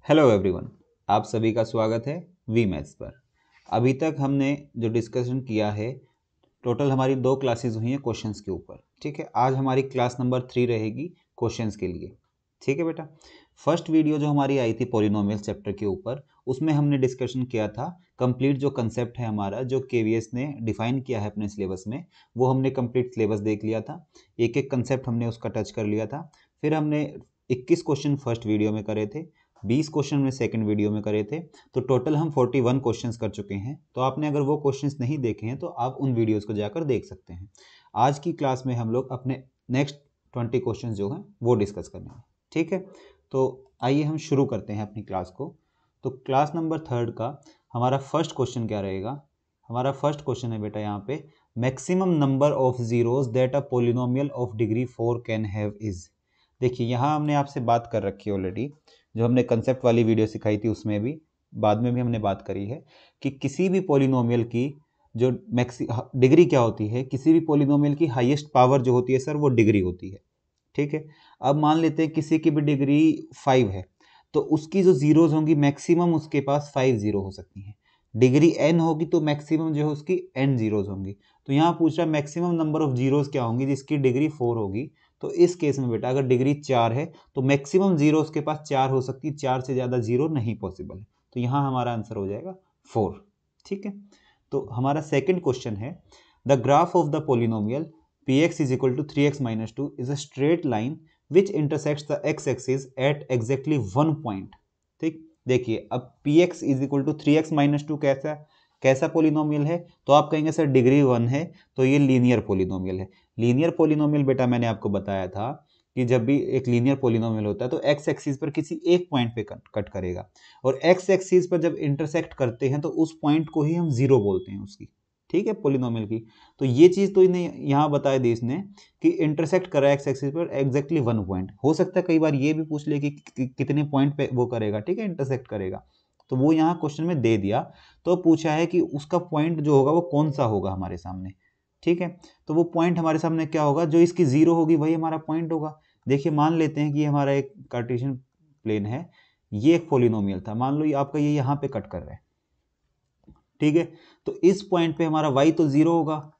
Hello everyone, आप सभी का स्वागत है वी मैथ्स पर। अभी तक हमने जो डिस्कशन किया है, टोटल हमारी 2 क्लासेस हुई हैं क्वेश्चंस के ऊपर। ठीक है, आज हमारी क्लास नंबर 3 रहेगी क्वेश्चंस के लिए। ठीक है बेटा, फर्स्ट वीडियो जो हमारी आई थी पॉलिनोमियल चैप्टर के ऊपर, उसमें हमने डिस्कशन किया था कंप्लीट जो कंसेप्ट है हमारा, जो केवीएस ने डिफाइन किया है अपने सिलेबस में, वो हमने कंप्लीट सिलेबस देख लिया था। एक एक कंसेप्ट हमने उसका टच कर लिया था। फिर हमने 21 क्वेश्चन फर्स्ट वीडियो में करे थे, 20 क्वेश्चन में सेकंड वीडियो में करे थे, तो टोटल हम 41 क्वेश्चंस कर चुके हैं। तो आपने अगर वो क्वेश्चंस नहीं देखे हैं तो आप उन वीडियोस को जाकर देख सकते हैं। आज की क्लास में हम लोग अपने नेक्स्ट 20 क्वेश्चंस जो हैं वो डिस्कस करेंगे। ठीक है, तो आइए हम शुरू करते हैं अपनी क्लास को। तो क्लास नंबर 3 का हमारा फर्स्ट क्वेश्चन क्या रहेगा? हमारा फर्स्ट क्वेश्चन है बेटा यहाँ पे, maximum number of zeros that a polynomial of degree 4 can have is. देखिए यहाँ हमने आपसे बात कर रखी है ऑलरेडी, जो हमने कंसेप्ट वाली वीडियो सिखाई थी उसमें भी, बाद में भी हमने बात करी है कि किसी भी पॉलिनोमियल की जो डिग्री क्या होती है, किसी भी पॉलिनोमियल की हाईएस्ट पावर जो होती है सर, वो डिग्री होती है। ठीक है, अब मान लेते हैं किसी की भी डिग्री 5 है, तो उसकी जो जीरोज होंगी मैक्सिमम उसके पास 5 जीरो हो सकती हैं। डिग्री n होगी तो मैक्सिमम जो है उसकी n जीरोज होंगी। तो यहाँ पूछ रहा है मैक्सिमम नंबर ऑफ जीरोज क्या होंगी जिसकी डिग्री 4 होगी। तो इस केस में बेटा अगर डिग्री 4 है तो मैक्सिमम जीरो उसके पास 4 हो सकती है, 4 से ज़्यादा जीरो नहीं पॉसिबल है। तो यहाँ हमारा आंसर हो जाएगा 4। ठीक है, तो हमारा सेकेंड क्वेश्चन है, the graph of the polynomial px is equal to 3x minus 2 is a straight line which intersects the x-axis at exactly 1 point। ठीक, देखिए अब px is equal to 3x minus 2 कैसा कैसा पोलिनोमियल है? तो आप कहेंगे सर डिग्री 1 है तो ये लीनियर पोलिनोमियल है। लीनियर पोलिनोमियल बेटा मैंने आपको बताया था कि जब भी एक लीनियर पोलिनोमियल होता है तो एक्स एक्सिस पर किसी एक पॉइंट पे कट करेगा, और एक्स एक्सिस पर जब इंटरसेक्ट करते हैं तो उस पॉइंट को ही हम जीरो बोलते हैं उसकी। ठीक है, पोलिनोमियल की। तो ये चीज़ तो इन्हें यहाँ बताया दी इसने कि इंटरसेक्ट करा एक्स एक्सिस पर एग्जैक्टली 1 पॉइंट। हो सकता है कई बार ये भी पूछ ले कि कितने पॉइंट पे वो करेगा, ठीक है, इंटरसेक्ट करेगा। तो वो यहाँ क्वेश्चन में दे दिया, तो पूछा है कि उसका पॉइंट जो होगा वो कौन सा होगा हमारे सामने। ठीक है, तो वो पॉइंट हमारे सामने क्या होगा, जो इसकी जीरो होगी वही हमारा पॉइंट होगा। देखिए मान लेते हैं कि हमारा एक कार्टेशियन प्लेन है, ये एक पोलिनोमियल था, मान लो ये आपका ये यहाँ पे कट कर रहा है। ठीक है, तो इस पॉइंट पे हमारा y तो जीरो होगा,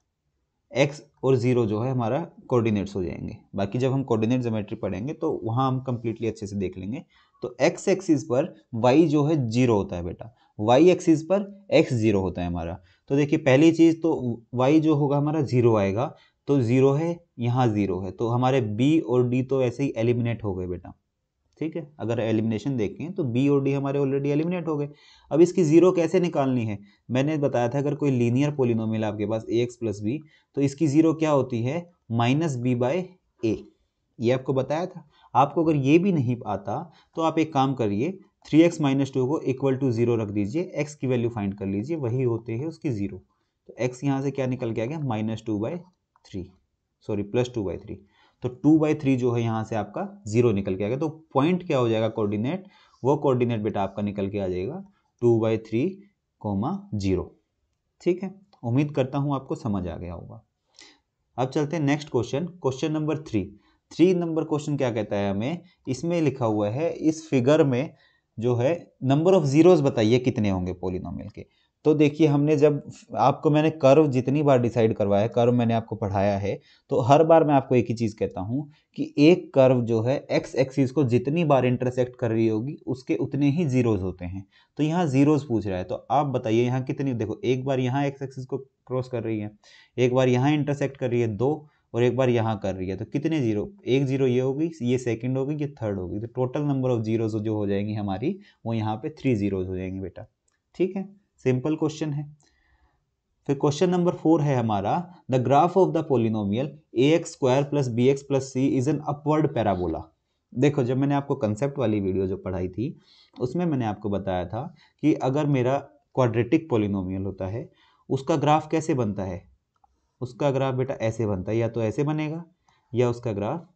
x और जीरो जो है हमारा कोऑर्डिनेट्स हो जाएंगे। बाकी जब हम कोऑर्डिनेट ज्योमेट्री पढ़ेंगे तो वहां हम कंप्लीटली अच्छे से देख लेंगे। तो x एक्सिस पर y जो है जीरो होता है बेटा, y एक्सिस पर x जीरो होता है हमारा। तो देखिए पहली चीज तो y जो होगा हमारा जीरो आएगा, तो जीरो है, यहाँ जीरो है, तो हमारे b और d तो ऐसे ही एलिमिनेट हो गए बेटा। ठीक है, अगर एलिमिनेशन देखें तो बी और डी हमारे ऑलरेडी एलिमिनेट हो गए। अब इसकी जीरो कैसे निकालनी है? मैंने बताया था अगर कोई लीनियर पोलिनोमियल आपके पास ए एक्स प्लस बी, तो इसकी जीरो क्या होती है, माइनस बी बाय ए। ये आपको बताया था। आपको अगर ये भी नहीं आता तो आप एक काम करिए, 3x माइनस 2 को इक्वल टू जीरो रख दीजिए, x की वैल्यू फाइंड कर लीजिए, वही होते हैं उसकी जीरो। तो x यहाँ से क्या निकल के आ गया, -2/3, सॉरी +2/3। तो 2/3 जो है यहाँ से आपका जीरो निकल के आ गया। तो पॉइंट क्या हो जाएगा कोऑर्डिनेट, वो कोऑर्डिनेट बेटा आपका निकल के आ जाएगा 2/3, 0। ठीक है, उम्मीद करता हूँ आपको समझ आ गया होगा। अब चलते हैं next question, question number 3 number question क्या कहता है हमें, इसमें लिखा हुआ है इस फिगर में जो है नंबर ऑफ जीरोस बताइए कितने होंगे पोलिनोमियल के। तो देखिए हमने जब आपको मैंने कर्व जितनी बार डिसाइड करवाया है, कर्व मैंने आपको पढ़ाया है, तो हर बार मैं आपको एक ही चीज़ कहता हूँ कि एक कर्व जो है एक्स एक्सिस को जितनी बार इंटरसेक्ट कर रही होगी उसके उतने ही जीरोस होते हैं। तो यहाँ जीरोस पूछ रहा है, तो आप बताइए यहाँ कितनी, देखो एक बार यहाँ एक्स एक्सिस को क्रॉस कर रही है, एक बार यहाँ इंटरसेक्ट कर रही है 2, और एक बार यहाँ कर रही है, तो कितने जीरो, एक जीरो ये होगी, ये सेकंड होगी, ये थर्ड होगी। तो टोटल नंबर ऑफ जीरोज जो हो जाएंगी हमारी, वो यहाँ पे 3 जीरोज हो जाएंगी बेटा। ठीक है, सिंपल क्वेश्चन है। फिर क्वेश्चन नंबर 4 है हमारा, the graph of the polynomial ax² plus bx plus c is an upward parabola. देखो जब मैंने आपको कंसेप्ट वाली वीडियो जो पढ़ाई थी उसमें मैंने आपको बताया था कि अगर मेरा क्वाड्रेटिक पोलिनोमियल होता है उसका ग्राफ कैसे बनता है, उसका ग्राफ बेटा ऐसे बनता है, या तो ऐसे बनेगा या उसका ग्राफ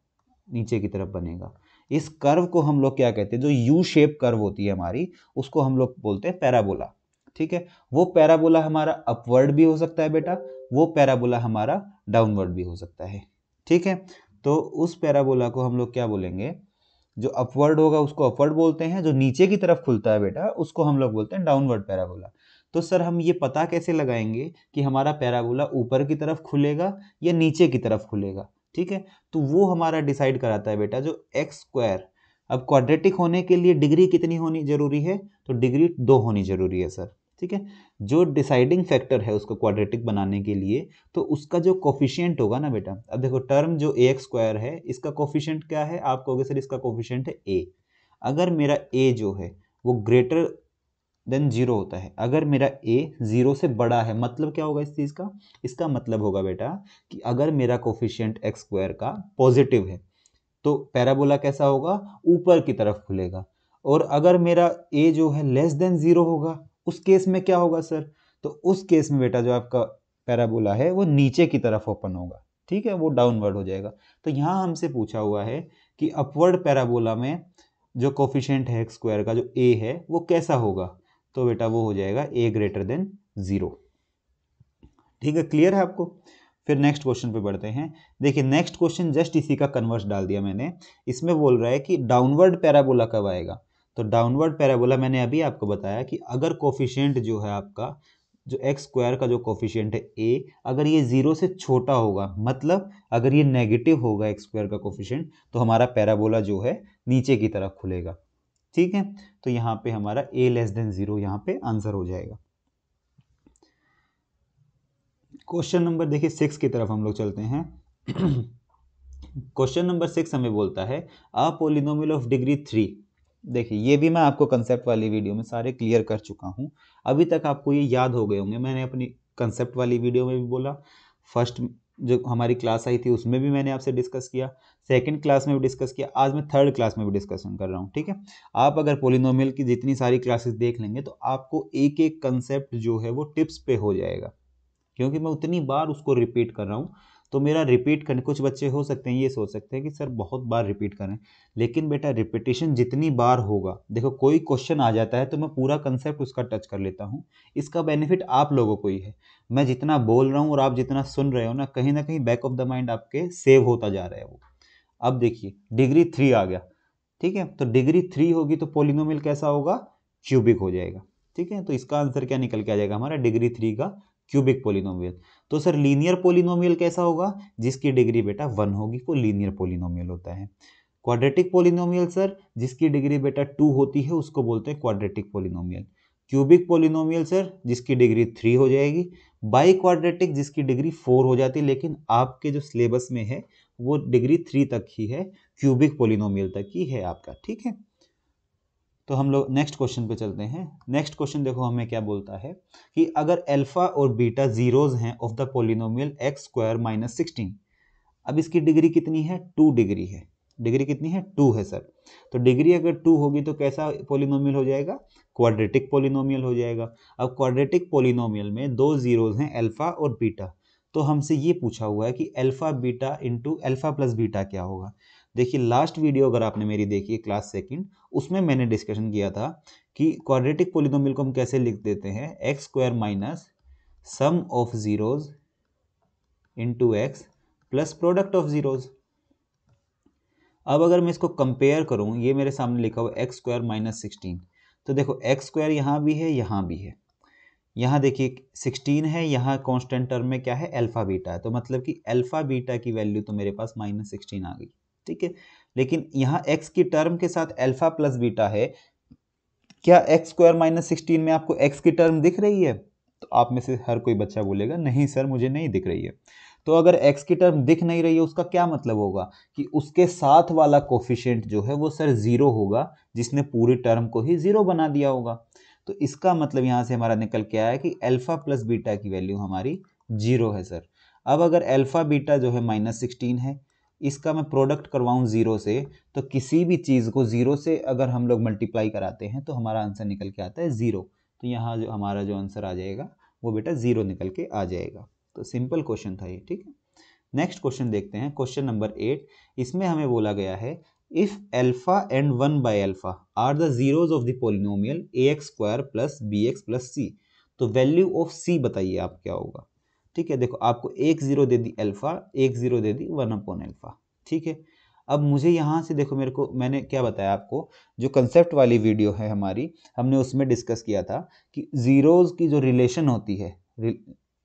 नीचे की तरफ बनेगा। इस कर्व को हम लोग क्या कहते हैं, जो यू शेप कर्व होती है हमारी, उसको हम लोग बोलते हैं पैराबोला। ठीक है, वो पैराबोला हमारा अपवर्ड भी हो सकता है बेटा, वो पैराबोला हमारा डाउनवर्ड भी हो सकता है। ठीक है, तो उस पैराबोला को हम लोग क्या बोलेंगे, जो अपवर्ड होगा उसको अपवर्ड बोलते हैं, जो नीचे की तरफ खुलता है बेटा उसको हम लोग बोलते हैं डाउनवर्ड पैराबोला। तो सर हम ये पता कैसे लगाएंगे कि हमारा पैराबोला ऊपर की तरफ खुलेगा या नीचे की तरफ खुलेगा? ठीक है, तो वो हमारा डिसाइड कराता है बेटा जो एक्स स्क्वायर। अब क्वाड्रेटिक होने के लिए डिग्री कितनी होनी जरूरी है? तो डिग्री 2 होनी जरूरी है सर। ठीक है, जो डिसाइडिंग फैक्टर है उसको क्वाड्रेटिक बनाने के लिए, तो उसका जो कोफिशिएंट होगा ना बेटा, अब देखो टर्म जो ए एक्स स्क्वायर है इसका कोफिशिएंट क्या है? आप कहोगे सर इसका कोफिशिएंट है ए। अगर मेरा ए जो है वो ग्रेटर देन 0 होता है, अगर मेरा ए 0 से बड़ा है, मतलब क्या होगा इस चीज़ का? इसका मतलब होगा बेटा कि अगर मेरा कोफिशिएंट एक्स स्क्वायर का पॉजिटिव है तो पैराबोला कैसा होगा? ऊपर की तरफ खुलेगा। और अगर मेरा ए जो है लेस देन 0 होगा, उस केस में क्या होगा सर? तो उस केस में बेटा जो आपका पैराबोला है वो नीचे की तरफ ओपन होगा। ठीक है, वो डाउनवर्ड हो जाएगा। तो यहाँ हमसे पूछा हुआ है कि अपवर्ड पैराबोला में जो कोफिशिएंट है एक्स स्क्वायर का जो ए है वो कैसा होगा? तो बेटा वो हो जाएगा ए ग्रेटर देन 0। ठीक है, क्लियर है आपको? फिर नेक्स्ट क्वेश्चन पे बढ़ते हैं। देखिए नेक्स्ट क्वेश्चन जस्ट इसी का कन्वर्स डाल दिया मैंने। इसमें बोल रहा है कि डाउनवर्ड पैराबोला कब आएगा? तो डाउनवर्ड पैराबोला मैंने अभी आपको बताया कि अगर कोफिशिएंट जो है आपका जो एक्स स्क्वायर का जो कोफिशिएंट है ए, अगर ये 0 से छोटा होगा, मतलब अगर ये नेगेटिव होगा एक्स स्क्वायर का कोफिशिएंट, तो हमारा पैराबोला जो है नीचे की तरफ खुलेगा। ठीक है, तो यहाँ पे हमारा ए लेस देन 0 यहाँ पे आंसर हो जाएगा। क्वेश्चन नंबर देखिए 6 की तरफ हम लोग चलते हैं। क्वेश्चन नंबर 6 हमें बोलता है अ पॉलिनोमियल ऑफ डिग्री 3। देखिए ये भी मैं आपको कंसेप्ट वाली वीडियो में सारे क्लियर कर चुका हूँ, अभी तक आपको ये याद हो गए होंगे। मैंने अपनी कंसेप्ट वाली वीडियो में भी बोला, फर्स्ट जो हमारी क्लास आई थी उसमें भी मैंने आपसे डिस्कस किया, सेकंड क्लास में भी डिस्कस किया, आज मैं थर्ड क्लास में भी डिस्कशन कर रहा हूँ। ठीक है, आप अगर पॉलिनोमियल की जितनी सारी क्लासेस देख लेंगे तो आपको एक एक कंसेप्ट जो है वो टिप्स पे हो जाएगा, क्योंकि मैं उतनी बार उसको रिपीट कर रहा हूँ। तो मेरा रिपीट करने, कुछ बच्चे हो सकते हैं ये सोच सकते हैं कि सर बहुत बार रिपीट करें, लेकिन बेटा रिपीटेशन जितनी बार होगा, देखो कोई क्वेश्चन आ जाता है तो मैं पूरा कंसेप्ट उसका टच कर लेता हूँ। इसका बेनिफिट आप लोगों को ही है। मैं जितना बोल रहा हूँ और आप जितना सुन रहे हो ना कहीं बैक ऑफ द माइंड आपके सेव होता जा रहा है वो। अब देखिए डिग्री 3 आ गया। ठीक है, तो डिग्री 3 होगी तो पोलिनोमियल कैसा होगा? क्यूबिक हो जाएगा। ठीक है, तो इसका आंसर क्या निकल के आ जाएगा हमारा? डिग्री 3 का क्यूबिक पोलिनोमियल। तो सर लीनियर पोलिनोमियल कैसा होगा? जिसकी डिग्री बेटा 1 होगी वो लीनियर पोलिनोमियल होता है। क्वाड्रेटिक पोलिनोमियल सर जिसकी डिग्री बेटा 2 होती है उसको बोलते हैं quadratic polynomial. Cubic polynomial sir जिसकी डिग्री 3 हो जाएगी। बाई क्वाड्रेटिक जिसकी डिग्री 4 हो जाती है, लेकिन आपके जो सिलेबस में है वो डिग्री 3 तक ही है, क्यूबिक पोलिनोमियल तक ही है आपका। ठीक है, तो हम लोग नेक्स्ट क्वेश्चन पे चलते हैं। नेक्स्ट क्वेश्चन देखो हमें क्या बोलता है कि अगर अल्फा और बीटा जीरोज हैं of the polynomial x square minus 16। अब इसकी डिग्री कितनी है? 2 डिग्री है। डिग्री कितनी है? 2 है सर। तो डिग्री अगर 2 होगी तो कैसा पोलिनोमियल हो जाएगा? क्वाड्रेटिक पोलिनोमियल हो जाएगा। अब क्वाड्रेटिक पोलिनोमियल में दो जीरोज हैं अल्फा और बीटा, तो हमसे ये पूछा हुआ है कि alpha beta into alpha plus beta क्या होगा। देखिए लास्ट वीडियो अगर आपने मेरी देखी है क्लास सेकंड, उसमें मैंने डिस्कशन किया था कि क्वाड्रेटिक पोलिनोमियल को हम कैसे लिख देते हैं? X square minus sum of zeros into x plus product of zeros. अब अगर मैं इसको कंपेयर करूं, ये मेरे सामने लिखा हुआ एक्स स्क्वायर माइनस 16, तो देखो एक्स स्क्वायर यहाँ भी है यहाँ भी है, यहाँ देखिए 16 है, यहाँ कांस्टेंट टर्म में क्या है? अल्फा बीटा है, तो मतलब कि अल्फा बीटा की वैल्यू तो मेरे पास माइनस 16 आ गई। ठीक है, लेकिन यहाँ एक्स की टर्म के साथ अल्फा प्लस बीटा है। क्या एक्स स्क्वायर माइनस 16 में आपको एक्स की टर्म दिख रही है? तो आप में से हर कोई बच्चा बोलेगा नहीं सर मुझे नहीं दिख रही है। तो अगर एक्स की टर्म दिख नहीं रही है उसका क्या मतलब होगा? कि उसके साथ वाला कोफिशिएंट जो है वो सर जीरो होगा, जिसने पूरी टर्म को ही जीरो बना दिया होगा। तो इसका मतलब यहाँ से हमारा निकल के आया है कि अल्फा प्लस बीटा की वैल्यू हमारी जीरो है सर। अब अगर अल्फा बीटा जो है माइनस 16 है, इसका मैं प्रोडक्ट करवाऊँ जीरो से, तो किसी भी चीज़ को जीरो से अगर हम लोग मल्टीप्लाई कराते हैं तो हमारा आंसर निकल के आता है जीरो। तो यहाँ जो हमारा जो आंसर आ जाएगा वो बेटा जीरो निकल के आ जाएगा। तो सिंपल क्वेश्चन था ये। ठीक है, नेक्स्ट क्वेश्चन देखते हैं, क्वेश्चन नंबर 8। इसमें हमें बोला गया है if alpha and 1 by alpha are the zeros of the polynomial a x square plus b x plus c, तो वैल्यू ऑफ सी बताइए आप क्या होगा। ठीक है, देखो आपको एक जीरो दे दी अल्फा, एक जीरो दे दी 1 अपॉन अल्फा। ठीक है, अब मुझे यहाँ से देखो, मेरे को मैंने क्या बताया आपको, जो कंसेप्ट वाली वीडियो है हमारी, हमने उसमें डिस्कस किया था कि जीरोज की जो रिलेशन होती है,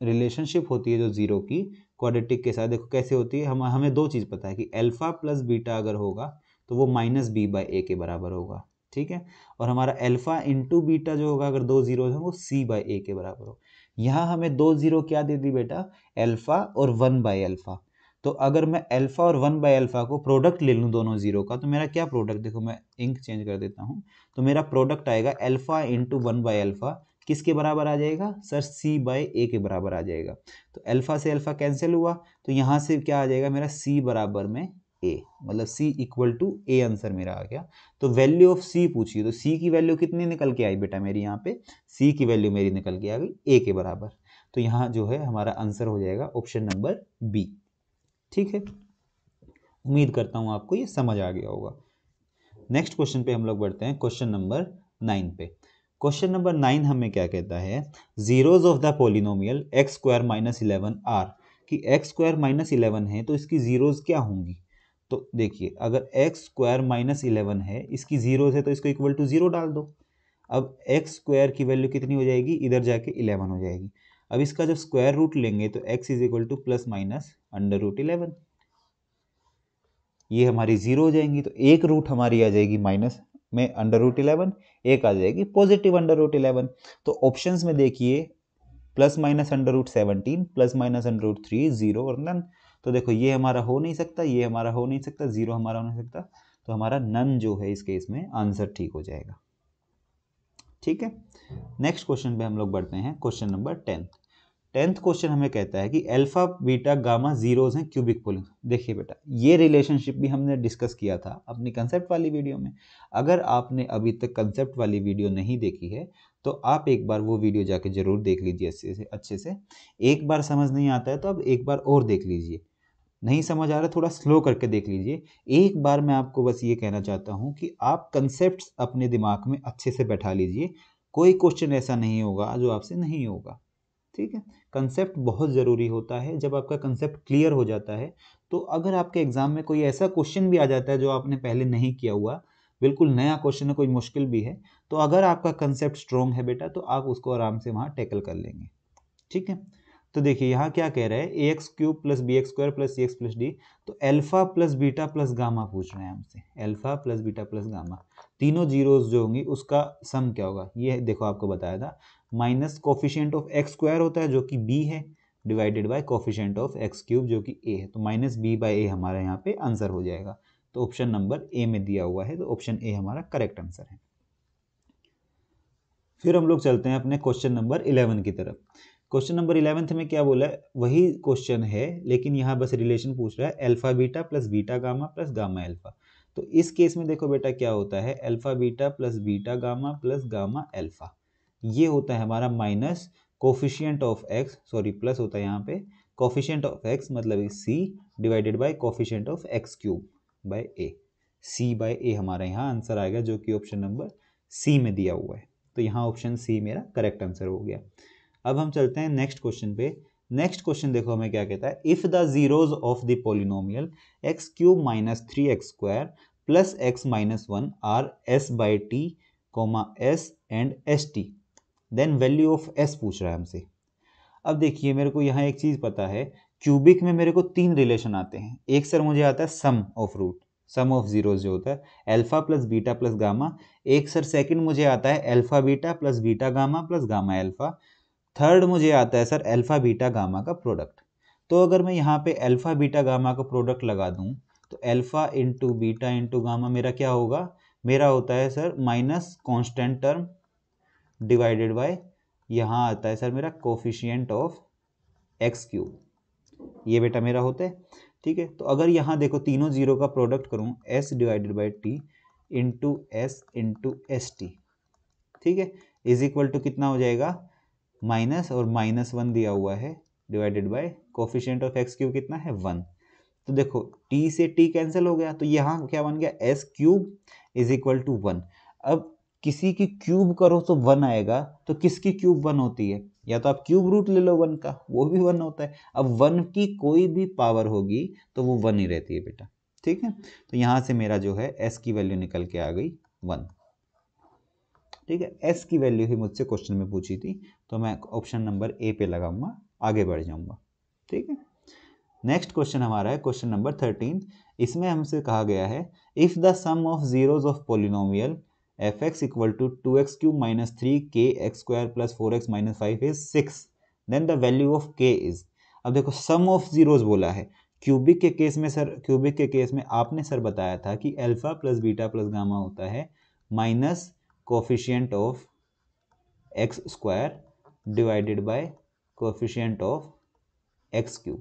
रिलेशनशिप होती है जो जीरो की क्वाड्रेटिक के साथ, देखो कैसे होती है। हमें दो चीज़ पता है कि अल्फा प्लस बीटा अगर होगा तो वो माइनस बी बाई ए के बराबर होगा, ठीक है। और हमारा अल्फा इंटू बीटा जो होगा, अगर दो जीरो है, वो सी बाई ए के बराबर होगा। यहाँ हमें दो जीरो क्या दे दी बेटा, अल्फा और वन बाई अल्फा। तो अगर मैं अल्फा और वन बाई अल्फा को प्रोडक्ट ले लूँ दोनों जीरो का, तो मेरा क्या प्रोडक्ट, देखो मैं इंक चेंज कर देता हूँ, तो मेरा प्रोडक्ट आएगा alpha into one by alpha, किसके बराबर आ जाएगा सर, सी बाई ए के बराबर आ जाएगा। तो अल्फा से अल्फा कैंसिल हुआ, तो यहाँ से क्या आ जाएगा मेरा, सी बराबर में ए, मतलब सी इक्वल टू ए, आंसर मेरा आ गया। तो वैल्यू ऑफ सी पूछिए, तो सी की वैल्यू कितनी निकल के आई बेटा मेरी, यहाँ पे सी की वैल्यू मेरी निकल के आ गई ए के बराबर। तो यहाँ जो है हमारा आंसर हो जाएगा ऑप्शन नंबर बी, ठीक है। उम्मीद करता हूँ आपको ये समझ आ गया होगा। नेक्स्ट क्वेश्चन पे हम लोग बढ़ते हैं, क्वेश्चन नंबर 9 पे। क्वेश्चन नंबर 9 हमें क्या कहता है, zeros of the polynomial x square minus 11 are, कि एक्स स्क्वायर माइनस 11 है तो इसकी जीरोज क्या होंगी। तो देखिए, अगर एक्स स्क्वायर माइनस 11 है, इसकी जीरोज है, तो इसको इक्वल टू जीरो डाल दो। अब एक्स स्क्वायर की वैल्यू कितनी हो जाएगी, इधर जाके 11 हो जाएगी। अब इसका जब स्क्वायर रूट लेंगे तो x is equal to plus minus under root 11, ये हमारी जीरो हो जाएंगी। तो एक रूट हमारी आ जाएगी माइनस में अंडर रूट 11, एक आ जाएगी पॉजिटिव अंडर रूट 11। तो ऑप्शंस में देखिए, plus minus under root 17, plus minus under root 3, zero और नन। तो देखो ये हमारा हो नहीं सकता, ये हमारा हो नहीं सकता, जीरो हमारा हो नहीं सकता, तो हमारा नन जो है इस केस में आंसर ठीक हो जाएगा, ठीक है। नेक्स्ट क्वेश्चन पे हम लोग बढ़ते हैं, क्वेश्चन नंबर 10th क्वेश्चन हमें कहता है कि अल्फा बीटा गामा जीरोज हैं क्यूबिक पोलिन। देखिए बेटा, ये रिलेशनशिप भी हमने डिस्कस किया था अपनी कंसेप्ट वाली वीडियो में। अगर आपने अभी तक कंसेप्ट वाली वीडियो नहीं देखी है तो आप एक बार वो वीडियो जाके जरूर देख लीजिए अच्छे से। एक बार समझ नहीं आता है तो अब एक बार और देख लीजिए, नहीं समझ आ रहा थोड़ा स्लो करके देख लीजिए। एक बार मैं आपको बस ये कहना चाहता हूँ कि आप कंसेप्ट अपने दिमाग में अच्छे से बैठा लीजिए, कोई क्वेश्चन ऐसा नहीं होगा जो आपसे नहीं होगा, ठीक है। कंसेप्ट बहुत ज़रूरी होता है। जब आपका कंसेप्ट क्लियर हो जाता है तो अगर आपके एग्जाम में कोई ऐसा क्वेश्चन भी आ जाता है जो आपने पहले नहीं किया हुआ, बिल्कुल नया क्वेश्चन है, कोई मुश्किल भी है, तो अगर आपका कंसेप्ट स्ट्रॉन्ग है बेटा तो आप उसको आराम से वहाँ टैकल कर लेंगे, ठीक है। तो देखिए यहाँ क्या कह रहा है, a x cube plus b x square plus c x plus d. तो alpha plus beta plus gamma पूछ रहे हैं हमसे, alpha plus beta plus gamma, तीनों जीरोज जो होंगी उसका सम क्या होगा। ये देखो आपको बताया था, minus coefficient of x square होता है जो कि बी है, divided by coefficient of x cube जो कि ए है। तो माइनस बी बाई ए हमारा यहाँ पे आंसर हो जाएगा। तो ऑप्शन नंबर ए में दिया हुआ है, तो ऑप्शन ए हमारा करेक्ट आंसर है। फिर हम लोग चलते हैं अपने क्वेश्चन नंबर 11 की तरफ। क्वेश्चन नंबर 11 में क्या बोला है, वही क्वेश्चन है लेकिन यहाँ बस रिलेशन पूछ रहा है, alpha beta plus beta gamma plus gamma alpha. तो इस केस में देखो बेटा क्या होता है, alpha beta plus beta gamma plus gamma alpha, ये होता है हमारा minus coefficient of x, sorry plus होता है यहाँ पे, कोफिशिएंट ऑफ एक्स मतलब c divided by coefficient of x cube by a, c by a हमारा यहाँ आंसर आएगा जो कि ऑप्शन नंबर सी में दिया हुआ है। तो यहाँ ऑप्शन सी मेरा करेक्ट आंसर हो गया। अब हम चलते हैं नेक्स्ट क्वेश्चन पे। नेक्स्ट क्वेश्चन देखो हमें क्या कहता है, if the zeros of the polynomial x cube minus 3x square plus x minus 1 are s by t comma s and s t, then value of s पूछ रहा है हमसे। अब देखिए मेरे को यहाँ एक चीज़ पता है, क्यूबिक में मेरे को तीन रिलेशन आते हैं। एक सर मुझे आता है sum of root, sum of zeros जो होता है alpha plus beta plus gamma. एक सर सेकंड मुझे आता है alpha beta plus beta gamma plus gamma alpha. Third मुझे आता है सर अल्फा बीटा गामा का प्रोडक्ट। तो अगर मैं यहाँ पे अल्फा बीटा गामा का प्रोडक्ट लगा दूँ तो alpha into beta into gamma मेरा क्या होगा, मेरा होता है sir minus constant term divided by, यहाँ आता है सर मेरा कोफिशिएंट ऑफ एक्स क्यूब, ये बेटा मेरा होता है, ठीक है। तो अगर यहाँ देखो तीनों जीरो का प्रोडक्ट करूँ, S divided by T into S T, ठीक है, इज इक्वल टू कितना हो जाएगा, माइनस और माइनस 1 दिया हुआ है divided by coefficient of x cube कितना है 1। तो देखो टी से टी कैंसिल हो गया, तो यहाँ क्या बन गया, s cube is equal to 1। अब किसी की क्यूब करो तो 1 आएगा, तो किसकी क्यूब 1 होती है, या तो आप क्यूब रूट ले लो 1 का, वो भी 1 होता है। अब 1 की कोई भी पावर होगी तो वो 1 ही रहती है बेटा, ठीक है, तो यहाँ से मेरा जो है s की वैल्यू निकल के आ गई 1। ठीक है, s की वैल्यू ही मुझसे क्वेश्चन में पूछी थी, तो मैं ऑप्शन नंबर ए पे लगाऊंगा, आगे बढ़ जाऊंगा। ठीक है, नेक्स्ट क्वेश्चन हमारा है क्वेश्चन नंबर 13। इसमें हमसे कहा गया है if the sum of zeros of polynomial f x equal to 2x³ minus 3kx² plus 4x minus 5 is 6, then the value of k is. अब देखो सम ऑफ जीरोज बोला है, क्यूबिक के केस में सर, क्यूबिक के केस में आपने sir बताया था कि alpha plus beta plus gamma होता है minus coefficient of x square divided by coefficient of x³,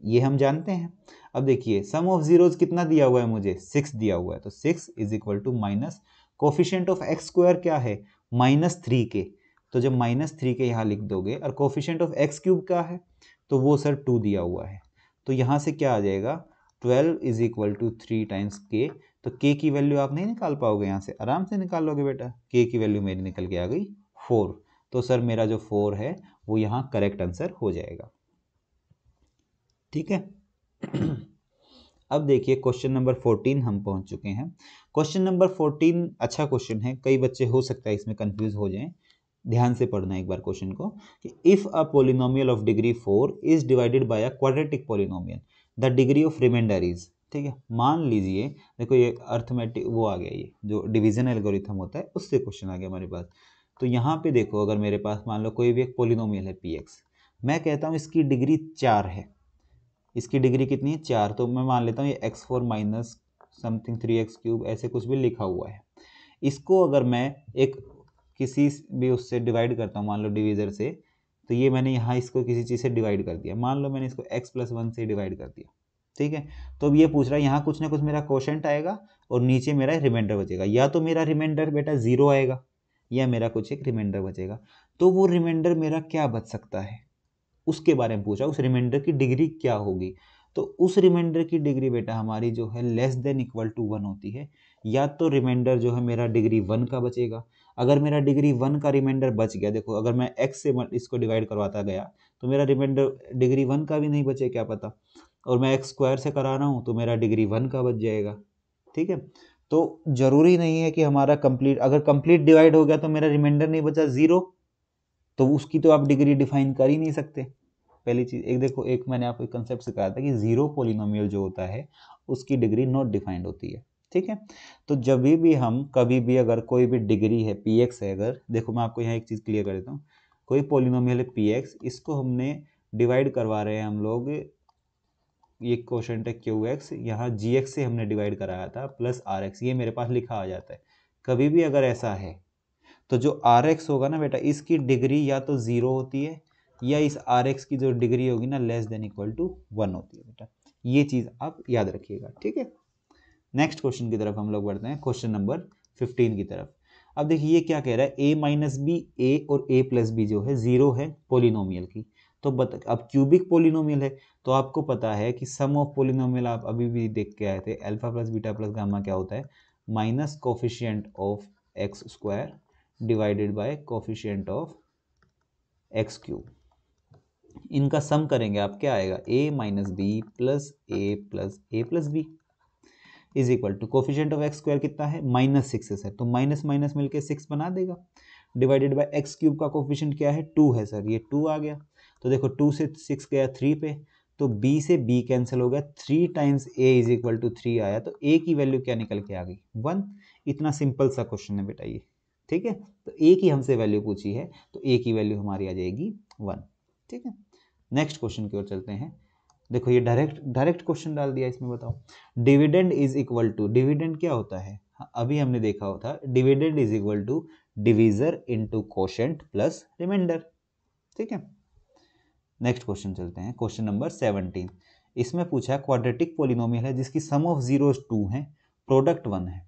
ये हम जानते हैं। अब देखिए सम ऑफ जीरोज कितना दिया हुआ है मुझे, 6 दिया हुआ है, तो 6 is equal to minus coefficient of x² क्या है -3k, तो जब -3k यहाँ लिख दोगे और कोफिशिएंट ऑफ x³ क्या है, तो वो सर 2 दिया हुआ है, तो यहाँ से क्या आ जाएगा 12 is equal to 3 times k, तो k की वैल्यू आप नहीं निकाल पाओगे, यहाँ से आराम से निकाल लोगे बेटा, k की वैल्यू मेरी निकल के आ गई 4, तो सर मेरा जो 4 है वो यहाँ करेक्ट आंसर हो जाएगा। ठीक है अब देखिए क्वेश्चन नंबर 14 हम पहुंच चुके हैं। क्वेश्चन नंबर 14 अच्छा क्वेश्चन है, कई बच्चे हो सकता है इसमें कंफ्यूज हो जाएं, ध्यान से पढ़ना एक बार क्वेश्चन को कि if a polynomial of degree 4 is divided by a quadratic polynomial the degree of remainder is. ठीक है, मान लीजिए देखो ये अर्थमेटिक वो आ गया, ये जो डिवीजन एल्गोरिथम होता है उससे क्वेश्चन आ गया हमारे पास। तो यहाँ पे देखो अगर मेरे पास मान लो कोई भी एक पोलिनोमियल है px, मैं कहता हूँ इसकी डिग्री 4 है, इसकी डिग्री कितनी है 4, तो मैं मान लेता हूँ ये x4 माइनस समथिंग 3x³ ऐसे कुछ भी लिखा हुआ है। इसको अगर मैं एक किसी भी उससे डिवाइड करता हूँ, मान लो डिवीजर से, तो ये मैंने यहाँ इसको किसी चीज़ से डिवाइड कर दिया, मान लो मैंने इसको x+1 से डिवाइड कर दिया। ठीक है, तो अब ये पूछ रहा है यहाँ कुछ ना कुछ मेरा क्वोशंट आएगा और नीचे मेरा रिमाइंडर बचेगा, या तो मेरा रिमाइंडर बेटा 0 आएगा या मेरा कुछ एक रिमाइंडर बचेगा। तो वो रिमाइंडर मेरा क्या बच सकता है उसके बारे में पूछा, उस रिमाइंडर की डिग्री क्या होगी। तो उस रिमाइंडर की डिग्री बेटा हमारी जो है लेस देन इक्वल टू 1 होती है, या तो रिमाइंडर जो है मेरा डिग्री 1 का बचेगा। अगर मेरा डिग्री 1 का रिमाइंडर बच गया, देखो अगर मैं x से इसको डिवाइड करवाता गया तो मेरा रिमाइंडर डिग्री 1 का भी नहीं बचे क्या पता, और मैं x² से करा रहा हूँ तो मेरा डिग्री 1 का बच जाएगा। ठीक है, तो जरूरी नहीं है कि हमारा कंप्लीट, अगर कंप्लीट डिवाइड हो गया तो मेरा रिमाइंडर नहीं बचा 0, तो उसकी तो आप डिग्री डिफाइन कर ही नहीं सकते। पहली चीज एक देखो, एक मैंने आपको कंसेप्ट सिखाया था कि जीरो पोलिनोमियल जो होता है उसकी डिग्री नॉट डिफाइंड होती है। ठीक है, तो जब भी हम कभी भी अगर कोई भी डिग्री है px है, अगर देखो मैं आपको यहाँ एक चीज क्लियर कर देता हूँ, कोई पोलिनोमियल है px, इसको हमने डिवाइड करवा रहे हैं हम लोग, ये क्वोशंट है qx, यहाँ gx से हमने डिवाइड कराया था प्लस rx, ये मेरे पास लिखा आ जाता है। कभी भी अगर ऐसा है तो जो rx होगा ना बेटा, इसकी डिग्री या तो 0 होती है या इस rx की जो डिग्री होगी ना लेस देन इक्वल टू 1 होती है बेटा, ये चीज़ आप याद रखिएगा। ठीक है, नेक्स्ट क्वेश्चन की तरफ हम लोग बढ़ते हैं, क्वेश्चन नंबर 15 की तरफ। अब देखिए ये क्या कह रहा है, a माइनस बी, a और a प्लस बी जो है 0 है पोलिनोमियल की, तो अब क्यूबिक पोलिनोमियल है तो आपको पता है कि सम ऑफ पोलिनोमियल आप अभी भी देख के आए थे, alpha plus beta plus gamma क्या होता है minus coefficient of x² divided by coefficient of x³। इनका सम करेंगे आप क्या आएगा, a minus b plus a plus b is equal to coefficient of x² कितना है -6 है सर, तो माइनस माइनस मिलके 6 बना देगा, डिवाइडेड बाय x³ का कोफिशिएंट क्या है 2 है सर, ये 2 आ गया, तो देखो 2 से 6 गया 3 पे, तो b से b कैंसिल हो गया, 3 times a is equal to 3 आया, तो a की वैल्यू क्या निकल के आ गई 1। इतना सिंपल सा क्वेश्चन है बेटा ये। ठीक है, तो a की हमसे वैल्यू पूछी है तो a की वैल्यू हमारी आ जाएगी 1। ठीक है, नेक्स्ट क्वेश्चन की ओर चलते हैं। देखो ये डायरेक्ट क्वेश्चन डाल दिया इसमें, बताओ dividend is equal to, dividend क्या होता है, अभी हमने देखा होता dividend is equal to divisor into quotient plus remainder. ठीक है, नेक्स्ट क्वेश्चन चलते हैं, क्वेश्चन नंबर 17। इसमें पूछा है क्वाड्रेटिक पोलिनोमियल है जिसकी सम ऑफ जीरोज 2 है, प्रोडक्ट 1 है।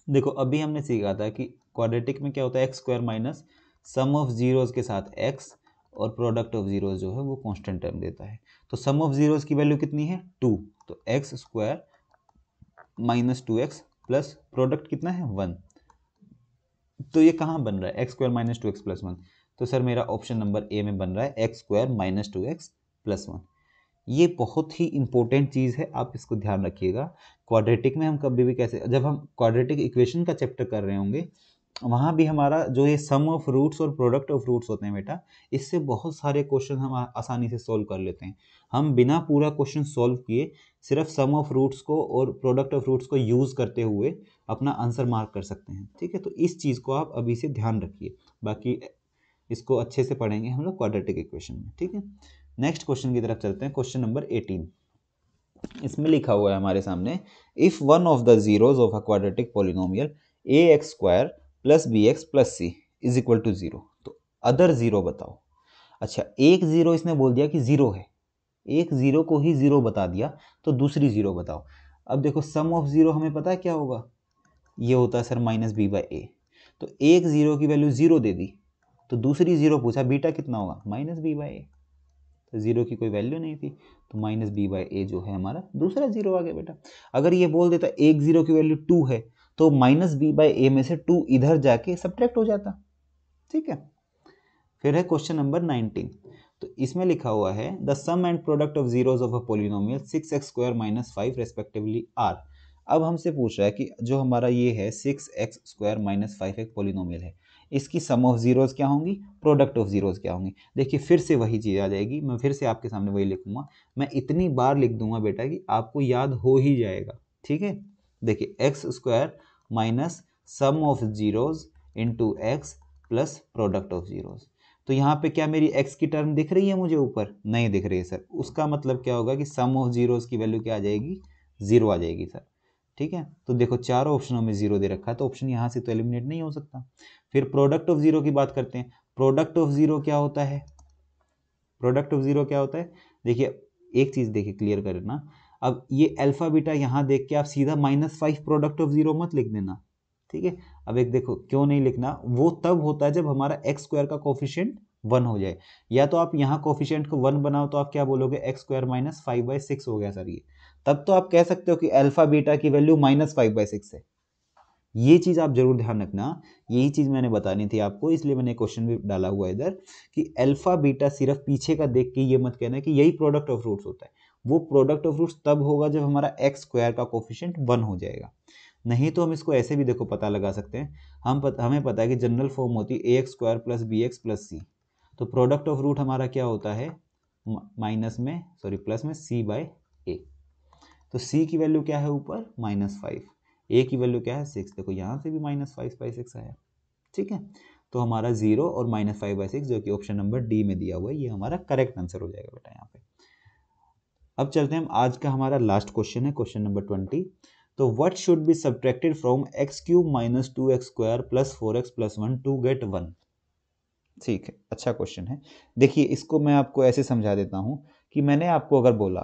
देखो अभी हमने सीखा था कि क्वाड्रेटिक में क्या होता है x² minus sum of zeros के साथ x और प्रोडक्ट ऑफ जीरोज जो है वो कांस्टेंट टर्म देता है। तो सम ऑफ जीरोज की वैल्यू कितनी है 2, तो x² minus 2x plus product कितना है 1, तो ये कहाँ बन रहा है x² माइनस 2x प्लस 1, तो सर मेरा ऑप्शन नंबर ए में बन रहा है x² माइनस 2x प्लस 1। ये बहुत ही इंपॉर्टेंट चीज़ है, आप इसको ध्यान रखिएगा। क्वाड्रेटिक में हम कभी भी कैसे, जब हम क्वाड्रेटिक इक्वेशन का चैप्टर कर रहे होंगे वहाँ भी हमारा जो ये सम ऑफ रूट्स और प्रोडक्ट ऑफ रूट्स होते हैं बेटा, इससे बहुत सारे क्वेश्चन हम आसानी से सोल्व कर लेते हैं। हम बिना पूरा क्वेश्चन सोल्व किए सिर्फ सम ऑफ रूट्स को और प्रोडक्ट ऑफ रूट्स को यूज़ करते हुए अपना आंसर मार्क कर सकते हैं। ठीक है, तो इस चीज़ को आप अभी से ध्यान रखिए, बाकी इसको अच्छे से पढ़ेंगे हम लोग क्वाड्रेटिक इक्वेशन में। ठीक है, नेक्स्ट क्वेश्चन की तरफ चलते हैं। क्वेश्चन नंबर 18, इसमें लिखा हुआ है हमारे सामने, if one of the zeros of a quadratic polynomial ax² plus bx plus c is equal to 0, तो अदर जीरो बताओ। अच्छा, एक जीरो इसने बोल दिया कि जीरो है, एक जीरो को ही जीरो बता दिया, तो दूसरी जीरो बताओ। अब देखो सम ऑफ जीरो हमें पता है क्या होगा, ये होता है सर माइनस बी बाई ए। तो एक जीरो की वैल्यू जीरो दे दी, तो दूसरी जीरो पूछा बीटा कितना होगा, माइनस बी बाई ए। तो जीरो की कोई वैल्यू नहीं थी, तो माइनस बी बाई ए जो है हमारा दूसरा जीरो आ गया बेटा। अगर ये बोल देता एक जीरो की वैल्यू 2 है, तो माइनस बी बाई ए में से 2 इधर जाके सब्ट्रैक्ट हो जाता। ठीक है, फिर है क्वेश्चन नंबर 19, तो इसमें लिखा हुआ है the sum and product of zeros of a polynomial 6x² minus 5 respectively are. अब हमसे पूछ रहा है कि जो हमारा ये है 6x² माइनस 5 एक पॉलिनोमियल है, इसकी सम ऑफ जीरोज क्या होंगी, प्रोडक्ट ऑफ जीरोज क्या होंगी। देखिए फिर से वही चीज़ आ जाएगी, मैं फिर से आपके सामने वही लिखूंगा, मैं इतनी बार लिख दूंगा बेटा कि आपको याद हो ही जाएगा। ठीक है, देखिए x² minus sum of zeros into x plus product of zeros. तो यहाँ पे क्या मेरी x की टर्म दिख रही है मुझे ऊपर, नहीं दिख रही है सर। उसका मतलब क्या होगा कि सम ऑफ जीरोज की वैल्यू क्या आ जाएगी, 0 आ जाएगी सर। ठीक है, तो देखो चारों ऑप्शनों में 0 दे रखा है, तो ऑप्शन यहाँ से तो एलिमिनेट नहीं हो सकता। फिर प्रोडक्ट ऑफ जीरो की बात करते हैं। प्रोडक्ट ऑफ जीरो क्या होता है, प्रोडक्ट ऑफ जीरो क्या होता है, देखिए एक चीज देखिए क्लियर करना। अब ये अल्फा बीटा यहाँ देख के आप सीधा -5 प्रोडक्ट ऑफ जीरो मत लिख देना। ठीक है, अब एक देखो क्यों नहीं लिखना, वो तब होता है जब हमारा x² का कोफिशिएंट 1 हो जाए। या तो आप यहाँ कोफिशिएंट को 1 बनाओ तो आप क्या बोलोगे, x² माइनस 5/6 हो गया सर ये। तब तो आप कह सकते हो कि अल्फा बीटा की वैल्यू -5/6 है। ये चीज आप जरूर ध्यान रखना, यही चीज मैंने बतानी थी आपको, इसलिए मैंने क्वेश्चन भी डाला हुआ इधर कि अल्फा बीटा सिर्फ पीछे का देख के ये मत कहना कि यही प्रोडक्ट ऑफ रूट्स होता है। वो प्रोडक्ट ऑफ रूट्स तब होगा जब हमारा x² का कोफिशिएंट 1 हो जाएगा। नहीं तो हम इसको ऐसे भी देखो पता लगा सकते हैं, हमें पता है कि जनरल फॉर्म होती है ax² plus bx plus c। तो प्रोडक्ट ऑफ रूट हमारा क्या होता है, प्लस में c बाय ए। तो c की वैल्यू क्या है ऊपर, -5, a की वैल्यू क्या है 6, देखो यहाँ से भी -5/6 आया। ठीक है, तो हमारा 0 और -5/6 जो कि ऑप्शन नंबर डी में दिया हुआ है, ये हमारा करेक्ट आंसर हो जाएगा बेटा यहाँ पे। अब चलते हैं, आज का हमारा लास्ट क्वेश्चन है, क्वेश्चन नंबर 20। तो what should be subtracted from x³ minus 2x² plus 4x plus 1 to get 1। ठीक है, अच्छा क्वेश्चन है। देखिए इसको मैं आपको ऐसे समझा देता हूँ कि मैंने आपको अगर बोला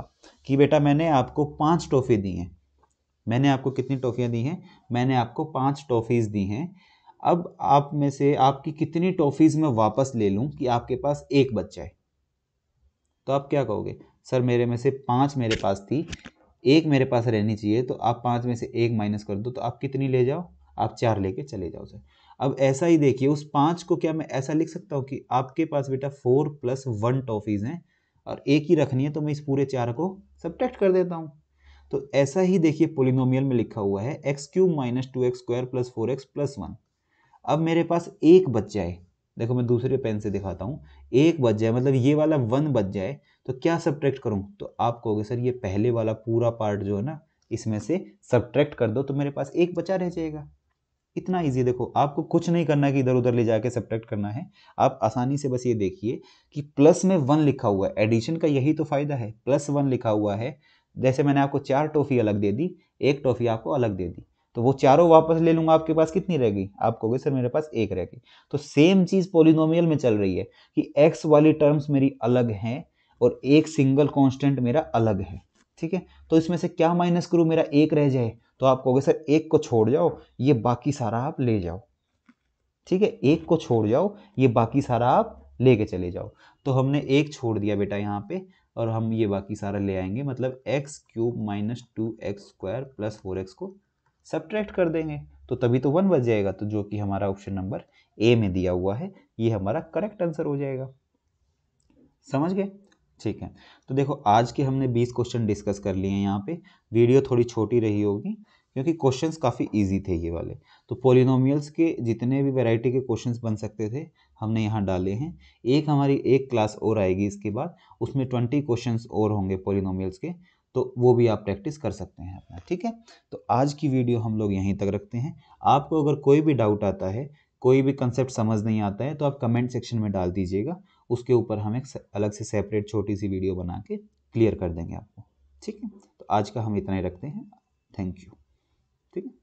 कि बेटा मैंने आपको 5 टॉफी दी हैं, मैंने आपको कितनी टॉफियाँ दी हैं, मैंने आपको 5 टॉफीज़ दी हैं। अब आप में से आपकी कितनी टॉफीज़ मैं वापस ले लूँ कि आपके पास एक बच जाए, तो आप क्या कहोगे, सर मेरे में से 5 मेरे पास थी, एक मेरे पास रहनी चाहिए, तो आप 5 में से एक माइनस कर दो, तो आप कितनी ले जाओ, आप 4 लेके चले जाओ सर। अब ऐसा ही देखिए, उस 5 को क्या मैं ऐसा लिख सकता हूँ कि आपके पास बेटा 4 + 1 टॉफीज़ हैं और एक ही रखनी है, तो मैं इस पूरे 4 को सब्ट्रैक्ट कर देता हूँ। तो ऐसा ही देखिए पॉलिनोमियल में लिखा हुआ है x³ minus 2x² plus 4x plus 1। अब मेरे पास एक बच जाए, देखो मैं दूसरे पेन से दिखाता हूँ, एक बच जाए मतलब ये वाला 1 बच जाए, तो क्या सब्ट्रैक्ट करूँ, तो आप कहोगे सर ये पहले वाला पूरा पार्ट जो है ना, इसमें से सब्ट्रैक्ट कर दो तो मेरे पास एक बचा रह जाएगा। इतना इजी, देखो आपको कुछ नहीं करना है कि इधर उधर ले जाके सब्ट्रैक्ट करना है, आप आसानी से बस ये देखिए कि प्लस में 1 लिखा हुआ है, एडिशन का यही तो फायदा है, +1 लिखा हुआ है। जैसे मैंने आपको 4 टॉफी अलग दे दी, एक टॉफी आपको अलग दे दी, तो वो चारों वापस ले लूंगा, आपके पास कितनी रहेगी, आप कहोगे सर मेरे पास एक रहेगी। तो सेम चीज पॉलिनोमियल में चल रही है कि x वाली टर्म्स मेरी अलग हैं और एक सिंगल कांस्टेंट मेरा अलग है। ठीक है, तो इसमें से क्या माइनस करूं, मेरा एक रह जाए, तो आप कहोगे सर एक को छोड़ जाओ, ये बाकी सारा आप ले जाओ। ठीक है, एक को छोड़ जाओ, ये बाकी सारा आप लेके चले जाओ। तो हमने एक छोड़ दिया बेटा यहाँ पे, और हम ये बाकी सारा ले आएंगे, मतलब x³ minus 2x² plus 4x को सब्ट्रैक्ट कर देंगे, तो तभी तो 1 बच जाएगा, तो जो कि हमारा ऑप्शन नंबर ए में दिया हुआ है, ये हमारा करेक्ट आंसर हो जाएगा। समझ गए, ठीक है, तो देखो आज के हमने 20 क्वेश्चन डिस्कस कर लिए हैं। यहाँ पे वीडियो थोड़ी छोटी रही होगी क्योंकि क्वेश्चंस काफ़ी इजी थे ये वाले। तो पोलिनोमियल्स के जितने भी वैरायटी के क्वेश्चंस बन सकते थे हमने यहाँ डाले हैं। हमारी एक क्लास और आएगी इसके बाद, उसमें 20 क्वेश्चंस और होंगे पोलिनोमियल्स के, तो वो भी आप प्रैक्टिस कर सकते हैं अपना। ठीक है, तो आज की वीडियो हम लोग यहीं तक रखते हैं। आपको अगर कोई भी डाउट आता है, कोई भी कंसेप्ट समझ नहीं आता है, तो आप कमेंट सेक्शन में डाल दीजिएगा, उसके ऊपर हम एक अलग से सेपरेट छोटी सी वीडियो बना के क्लियर कर देंगे आपको। ठीक है, तो आज का हम इतना ही रखते हैं। Thank you. ठीक है।